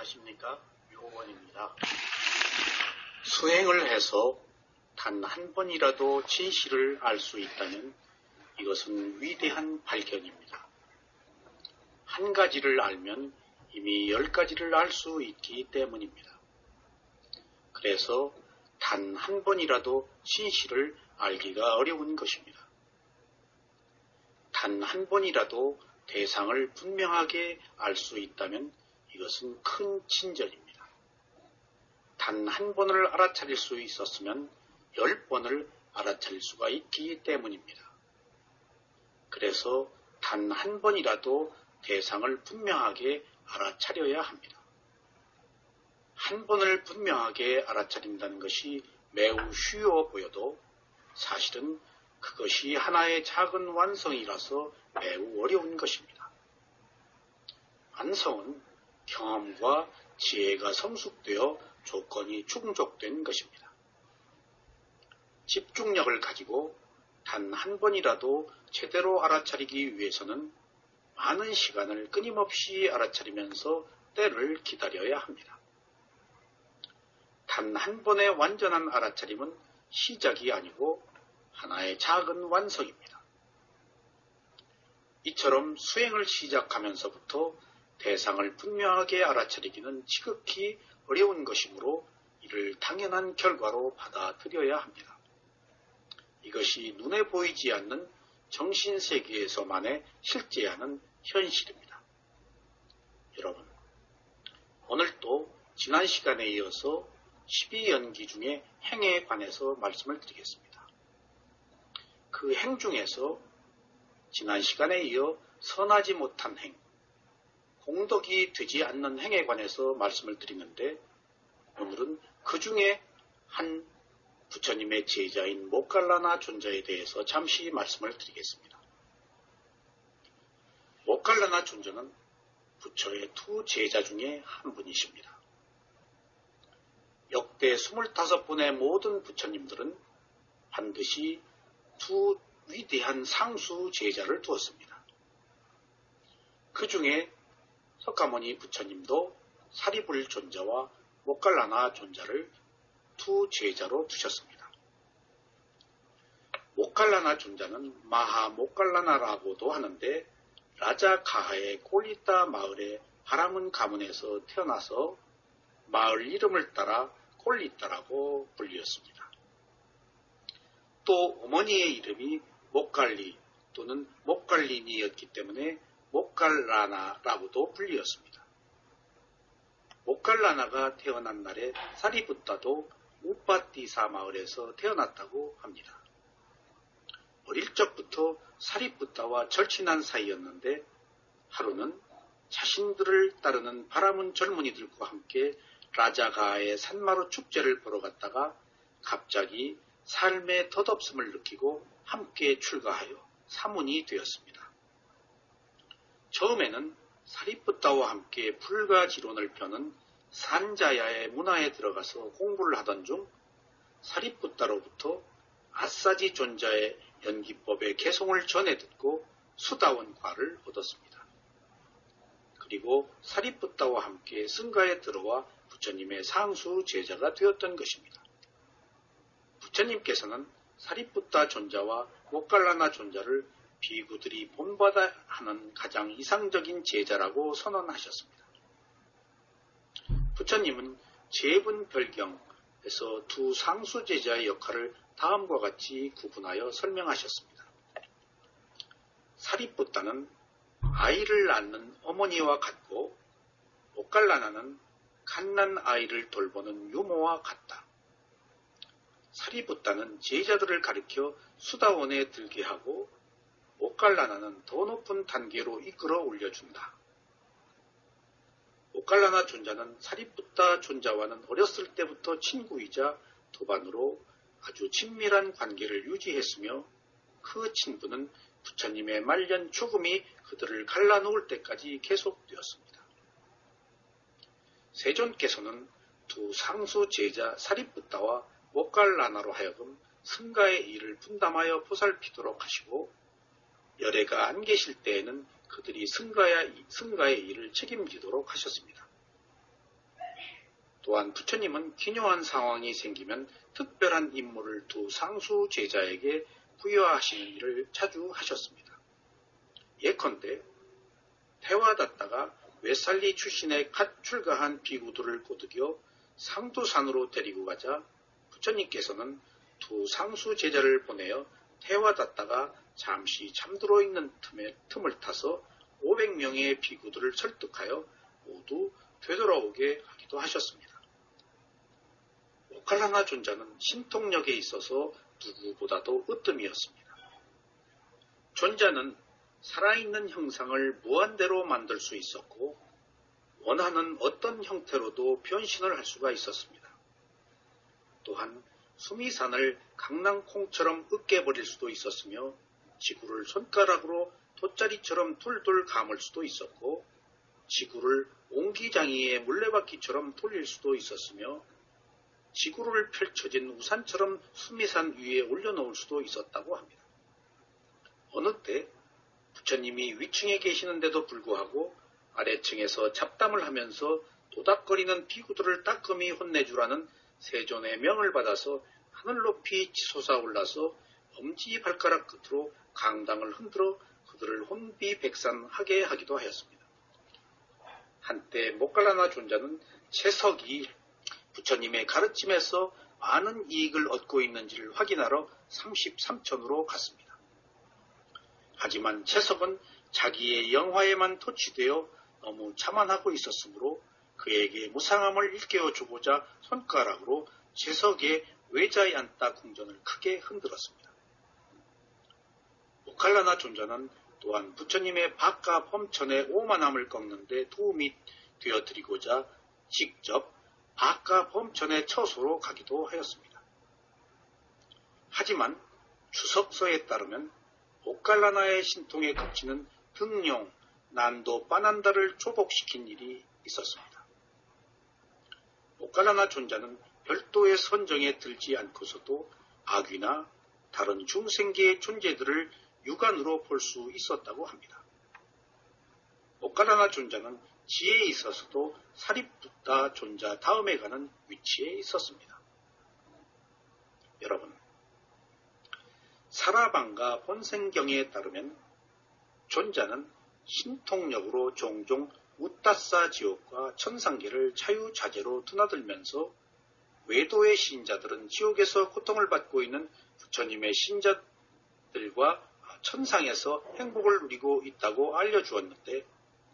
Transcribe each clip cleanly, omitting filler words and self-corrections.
안녕하십니까? 묘원입니다. 수행을 해서 단 한 번이라도 진실을 알 수 있다면 이것은 위대한 발견입니다. 한 가지를 알면 이미 10가지를 알 수 있기 때문입니다. 그래서 단 한 번이라도 진실을 알기가 어려운 것입니다. 단 한 번이라도 대상을 분명하게 알 수 있다면 이것은 큰 친절입니다. 단 한 번을 알아차릴 수 있었으면 10번을 알아차릴 수가 있기 때문입니다. 그래서 단 한 번이라도 대상을 분명하게 알아차려야 합니다. 한 번을 분명하게 알아차린다는 것이 매우 쉬워 보여도 사실은 그것이 하나의 작은 완성이라서 매우 어려운 것입니다. 완성은 경험과 지혜가 성숙되어 조건이 충족된 것입니다. 집중력을 가지고 단 한 번이라도 제대로 알아차리기 위해서는 많은 시간을 끊임없이 알아차리면서 때를 기다려야 합니다. 단 한 번의 완전한 알아차림은 시작이 아니고 하나의 작은 완성입니다. 이처럼 수행을 시작하면서부터 대상을 분명하게 알아차리기는 지극히 어려운 것이므로 이를 당연한 결과로 받아들여야 합니다. 이것이 눈에 보이지 않는 정신세계에서만의 실제하는 현실입니다. 여러분, 오늘도 지난 시간에 이어서 12연기 중에 행에 관해서 말씀을 드리겠습니다. 그 행 중에서 지난 시간에 이어 선하지 못한 행, 공덕이 되지 않는 행에 관해서 말씀을 드리는데 오늘은 그 중에 한 부처님의 제자인 모칼라나 존자에 대해서 잠시 말씀을 드리겠습니다. 모칼라나 존자는 부처의 두 제자 중에 한 분이십니다. 역대 25분의 모든 부처님들은 반드시 두 위대한 상수 제자를 두었습니다. 그 중에 석가모니 부처님도 사리불 존자와 모칼라나 존자를 두 제자로 두셨습니다. 모칼라나 존자는 마하 모칼라나라고도 하는데 라자카하의 꼴리따 마을의 바라문 가문에서 태어나서 마을 이름을 따라 꼴리따라고 불리었습니다. 또 어머니의 이름이 목갈리 또는 목갈린이었기 때문에 모칼라나라고도 불리었습니다. 모칼라나가 태어난 날에 사리붓다도 우빠띠사 마을에서 태어났다고 합니다. 어릴 적부터 사리붓다와 절친한 사이였는데 하루는 자신들을 따르는 바라문 젊은이들과 함께 라자가의 산마루 축제를 보러 갔다가 갑자기 삶의 덧없음을 느끼고 함께 출가하여 사문이 되었습니다. 처음에는 사리붓다와 함께 불가지론을 펴는 산자야의 문화에 들어가서 공부를 하던 중 사리붓다로부터 아싸지 존자의 연기법의 개송을 전해 듣고 수다원 과를 얻었습니다. 그리고 사리붓다와 함께 승가에 들어와 부처님의 상수 제자가 되었던 것입니다. 부처님께서는 사리붓다 존자와 모칼라나 존자를 비구들이 본받아 하는 가장 이상적인 제자라고 선언하셨습니다. 부처님은 제분별경에서 두 상수 제자의 역할을 다음과 같이 구분하여 설명하셨습니다. 사리붓다는 아이를 낳는 어머니와 같고 모칼라나는 갓난 아이를 돌보는 유모와 같다. 사리붓다는 제자들을 가리켜 수다원에 들게 하고 모칼라나는 더 높은 단계로 이끌어 올려준다. 모칼라나 존자는 사리붓다 존자와는 어렸을 때부터 친구이자 도반으로 아주 친밀한 관계를 유지했으며 그 친분은 부처님의 말년 죽음이 그들을 갈라놓을 때까지 계속되었습니다. 세존께서는 두 상수 제자 사리붓다와 모칼라나로 하여금 승가의 일을 분담하여 보살피도록 하시고 열애가 안 계실 때에는 그들이 승가의 일을 책임지도록 하셨습니다. 또한 부처님은 기묘한 상황이 생기면 특별한 임무를 두 상수 제자에게 부여하시는 일을 자주 하셨습니다. 예컨대 태화다tta가 외살리 출신의 갓 출가한 비구들을 꼬드겨 상두산으로 데리고 가자 부처님께서는 두 상수 제자를 보내어 태화다tta가 잠시 잠들어 있는 틈을 타서 500명의 비구들을 설득하여 모두 되돌아오게 하기도 하셨습니다. 모칼라나 존자는 신통력에 있어서 누구보다도 으뜸이었습니다. 존자는 살아있는 형상을 무한대로 만들 수 있었고 원하는 어떤 형태로도 변신을 할 수가 있었습니다. 또한 수미산을 강낭콩처럼 으깨버릴 수도 있었으며 지구를 손가락으로 돗자리처럼 둘둘 감을 수도 있었고 지구를 옹기장이의 물레바퀴처럼 돌릴 수도 있었으며 지구를 펼쳐진 우산처럼 수미산 위에 올려놓을 수도 있었다고 합니다. 어느 때 부처님이 위층에 계시는데도 불구하고 아래층에서 잡담을 하면서 도닥거리는 비구들을 따끔히 혼내주라는 세존의 명을 받아서 하늘 높이 치솟아 올라서 엄지발가락 끝으로 강당을 흔들어 그들을 혼비백산하게 하기도 하였습니다. 한때 모칼라나 존자는 채석이 부처님의 가르침에서 많은 이익을 얻고 있는지를 확인하러 33천으로 갔습니다. 하지만 채석은 자기의 영화에만 토취되어 너무 자만하고 있었으므로 그에게 무상함을 일깨워주고자 손가락으로 채석의 외자에 앉다 궁전을 크게 흔들었습니다. 모칼라나 존자는 또한 부처님의 박가 범천의 오만함을 꺾는 데 도움이 되어드리고자 직접 박가 범천의 처소로 가기도 하였습니다. 하지만 주석서에 따르면 모칼라나의 신통에 그치는 등용, 난도 빠난다를 조복시킨 일이 있었습니다. 모칼라나 존자는 별도의 선정에 들지 않고서도 아귀나 다른 중생계의 존재들을 육안으로 볼 수 있었다고 합니다. 모칼라나 존자는 지혜에 있어서도 사리푸타 존자 다음에 가는 위치에 있었습니다. 여러분, 사라방가 본생경에 따르면 존자는 신통력으로 종종 우따사 지옥과 천상계를 자유자재로 드나들면서 외도의 신자들은 지옥에서 고통을 받고 있는 부처님의 신자들과 천상에서 행복을 누리고 있다고 알려주었는데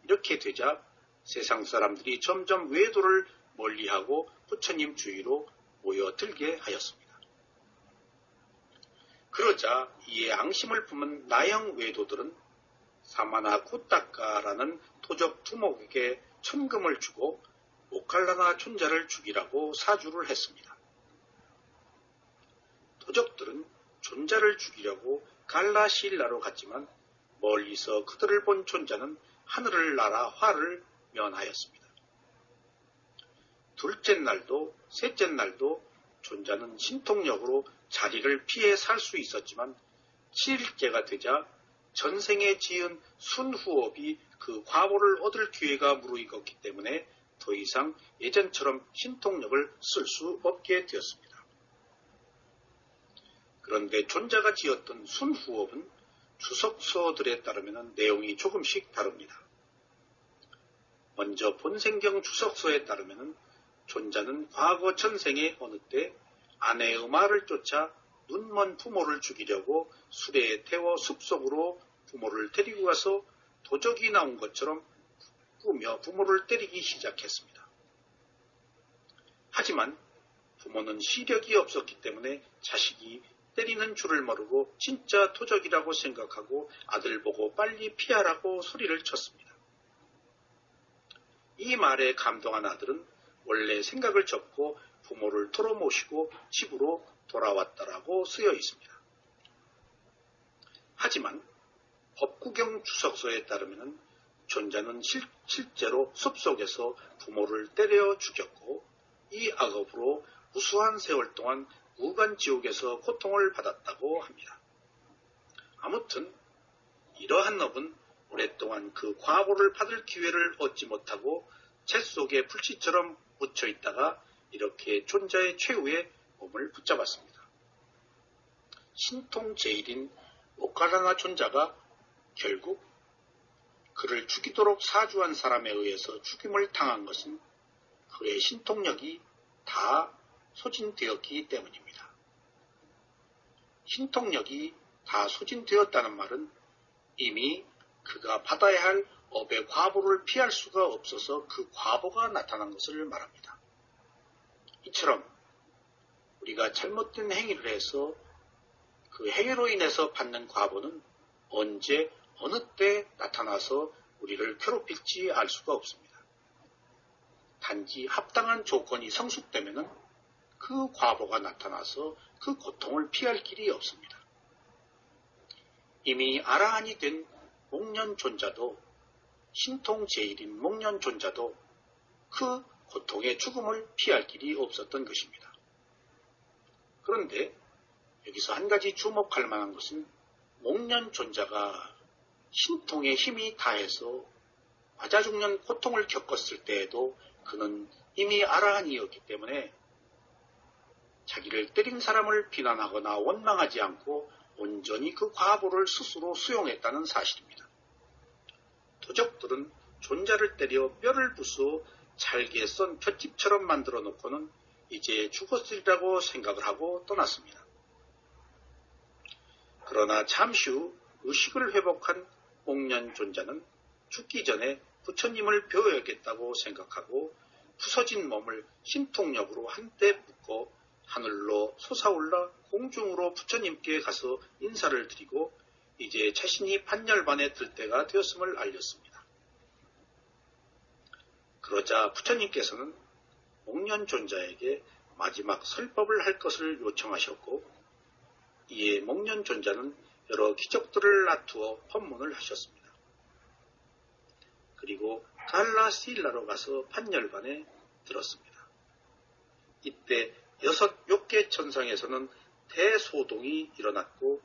이렇게 되자 세상 사람들이 점점 외도를 멀리하고 부처님 주위로 모여들게 하였습니다. 그러자 이에 앙심을 품은 나형 외도들은 사마나 쿠타카라는 토적 두목에게 천금을 주고 모칼라나 존자를 죽이라고 사주를 했습니다. 도적들은 존자를 죽이려고 갈라시일라로 갔지만 멀리서 그들을 본 존자는 하늘을 날아 화를 면하였습니다. 둘째 날도 셋째 날도 존자는 신통력으로 자리를 피해 살 수 있었지만 7일째가 되자 전생에 지은 순후업이 그 과보를 얻을 기회가 무르익었기 때문에 더 이상 예전처럼 신통력을 쓸 수 없게 되었습니다. 그런데 존자가 지었던 순후업은 주석서들에 따르면 내용이 조금씩 다릅니다. 먼저 본생경 주석서에 따르면 존자는 과거 전생에 어느 때 아내의 말을 쫓아 눈먼 부모를 죽이려고 수레에 태워 숲속으로 부모를 데리고 가서 도적이 나온 것처럼 꾸며 부모를 때리기 시작했습니다. 하지만 부모는 시력이 없었기 때문에 자식이 때리는 줄을 모르고 진짜 도적이라고 생각하고 아들 보고 빨리 피하라고 소리를 쳤습니다. 이 말에 감동한 아들은 원래 생각을 접고 부모를 털어모시고 집으로 돌아왔다라고 쓰여 있습니다. 하지만 법구경 주석서에 따르면 존자는 실제로 숲속에서 부모를 때려 죽였고 이 악업으로 무수한 세월 동안 무간지옥에서 고통을 받았다고 합니다. 아무튼 이러한 업은 오랫동안 그 과보를 받을 기회를 얻지 못하고 채 속에 불씨처럼 묻혀 있다가 이렇게 존자의 최후의 몸을 붙잡았습니다. 신통 제일인 모칼라나 존자가 결국 그를 죽이도록 사주한 사람에 의해서 죽임을 당한 것은 그의 신통력이 다 소진되었기 때문입니다. 신통력이 다 소진되었다는 말은 이미 그가 받아야 할 업의 과보를 피할 수가 없어서 그 과보가 나타난 것을 말합니다. 이처럼 우리가 잘못된 행위를 해서 그 행위로 인해서 받는 과보는 언제 어느 때 나타나서 우리를 괴롭힐지 알 수가 없습니다. 단지 합당한 조건이 성숙되면은 그 과보가 나타나서 그 고통을 피할 길이 없습니다. 이미 아라한이 된 목련존자도 신통 제일인 목련존자도 그 고통의 죽음을 피할 길이 없었던 것입니다. 그런데 여기서 한 가지 주목할 만한 것은 목련존자가 신통의 힘이 다해서 맞아 죽는 고통을 겪었을 때에도 그는 이미 아라한이었기 때문에 자기를 때린 사람을 비난하거나 원망하지 않고 온전히 그 과보를 스스로 수용했다는 사실입니다. 도적들은 존자를 때려 뼈를 부수어 잘게 썬 볏짚처럼 만들어 놓고는 이제 죽었으리라고 생각을 하고 떠났습니다. 그러나 잠시 후 의식을 회복한 목련존자는 죽기 전에 부처님을 배워야겠다고 생각하고 부서진 몸을 신통력으로 한때 묶어 하늘로 솟아올라 공중으로 부처님께 가서 인사를 드리고 이제 자신이 판열반에 들 때가 되었음을 알렸습니다. 그러자 부처님께서는 목련존자에게 마지막 설법을 할 것을 요청하셨고 이에 목련존자는 여러 기적들을 나투어 법문을 하셨습니다. 그리고 갈라시일라로 가서 판열반에 들었습니다. 이때 6개 천상에서는 대소동이 일어났고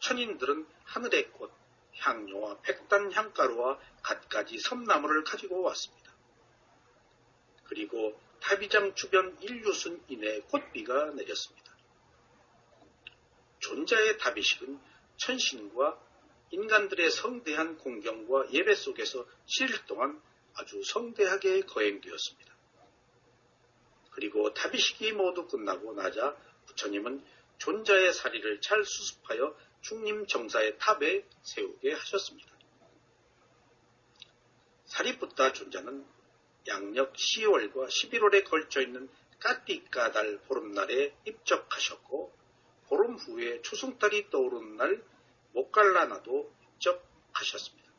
천인들은 하늘의 꽃, 향료와 백단 향가루와 갖가지 섬나무를 가지고 왔습니다. 그리고 타비장 주변 인류순 이내에 꽃비가 내렸습니다. 존자의 다비식은 천신과 인간들의 성대한 공경과 예배 속에서 7일 동안 아주 성대하게 거행되었습니다. 그리고 다비식이 모두 끝나고 나자 부처님은 존자의 사리를 잘 수습하여 중림 정사의 탑에 세우게 하셨습니다. 사리푸타 존자는 양력 10월과 11월에 걸쳐 있는 까띠까달 보름날에 입적하셨고 보름 후에 초승달이 떠오르는 날 모칼라나도 입적하셨습니다.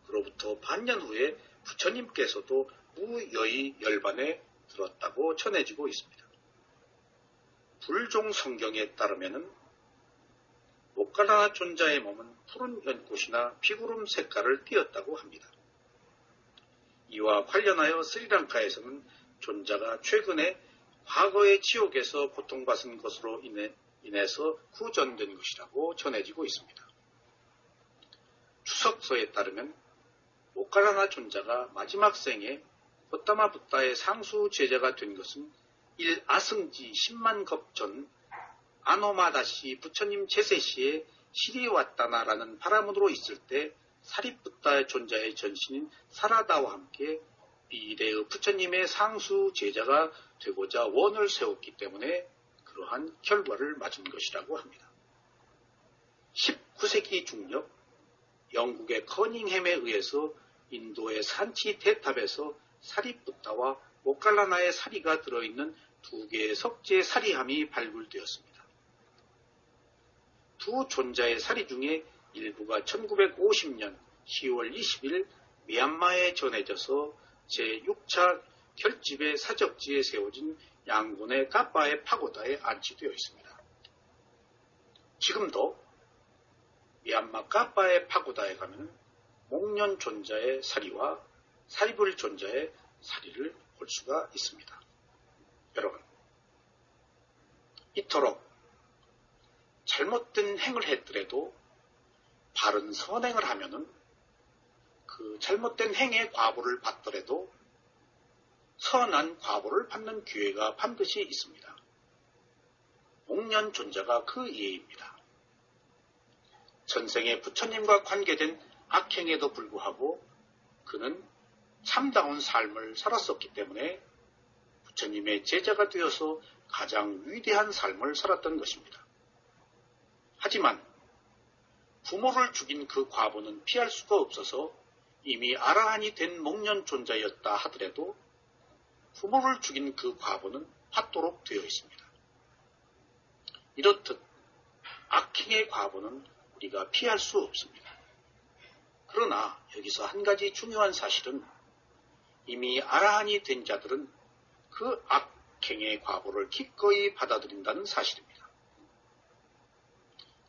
그로부터 반년 후에 부처님께서도 무여의 열반에 들었다고 전해지고 있습니다. 불종 성경에 따르면은 모칼라나 존자의 몸은 푸른 연꽃이나 피구름 색깔을 띠었다고 합니다. 이와 관련하여 스리랑카에서는 존자가 최근에 과거의 지옥에서 고통받은 것으로 인해서 구전된 것이라고 전해지고 있습니다. 추석서에 따르면 모칼라나 존자가 마지막 생에 고타마 붓다의 상수 제자가 된 것은 아승지 10만 겁 전 아노마다시 부처님 제세시에 시리왔다나라는 바라문으로 있을 때 사리푸타 존자의 전신인 사라다와 함께 미래의 부처님의 상수 제자가 되고자 원을 세웠기 때문에 그러한 결과를 맞은 것이라고 합니다. 19세기 중엽 영국의 커닝햄에 의해서 인도의 산치 대탑에서 사리푸타와 모칼라나의 사리가 들어있는 2개의 석재 사리함이 발굴되었습니다. 두 존자의 사리 중에 일부가 1950년 10월 20일 미얀마에 전해져서 제6차 결집의 사적지에 세워진 양곤의 까빠의 파고다에 안치되어 있습니다. 지금도 미얀마 까빠의 파고다에 가면 목련 존자의 사리와 사리불 존자의 사리를 볼 수가 있습니다. 여러분, 이토록 잘못된 행을 했더라도 바른 선행을 하면은 그 그 잘못된 행의 과보를 받더라도 선한 과보를 받는 기회가 반드시 있습니다. 목련존자가 그 예입니다. 전생에 부처님과 관계된 악행에도 불구하고 그는 참다운 삶을 살았었기 때문에 부처님의 제자가 되어서 가장 위대한 삶을 살았던 것입니다. 하지만 부모를 죽인 그 과보는 피할 수가 없어서 이미 아라한이 된 목련존자였다 하더라도 부모를 죽인 그 과보는 받도록 되어 있습니다. 이렇듯 악행의 과보는 우리가 피할 수 없습니다. 그러나 여기서 한 가지 중요한 사실은 이미 아라한이 된 자들은 그 악행의 과보를 기꺼이 받아들인다는 사실입니다.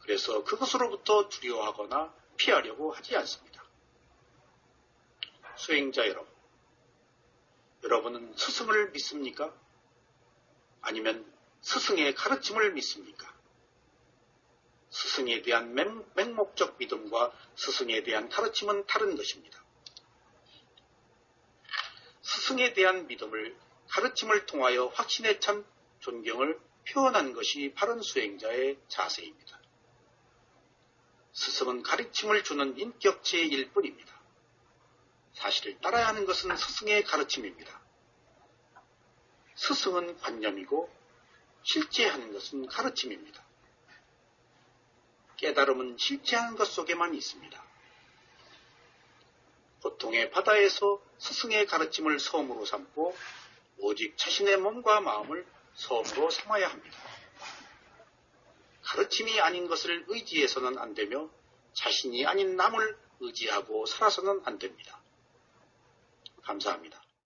그래서 그것으로부터 두려워하거나 피하려고 하지 않습니다. 수행자 여러분, 여러분은 스승을 믿습니까? 아니면 스승의 가르침을 믿습니까? 스승에 대한 맹목적 믿음과 스승에 대한 가르침은 다른 것입니다. 스승에 대한 믿음을 가르침을 통하여 확신에 찬 존경을 표현한 것이 바른 수행자의 자세입니다. 스승은 가르침을 주는 인격체일 뿐입니다. 사실 따라야 하는 것은 스승의 가르침입니다. 스승은 관념이고 실제하는 것은 가르침입니다. 깨달음은 실제하는 것 속에만 있습니다. 고통의 바다에서 스승의 가르침을 섬으로 삼고 오직 자신의 몸과 마음을 섬으로 삼아야 합니다. 가르침이 아닌 것을 의지해서는 안 되며 자신이 아닌 남을 의지하고 살아서는 안 됩니다. 감사합니다.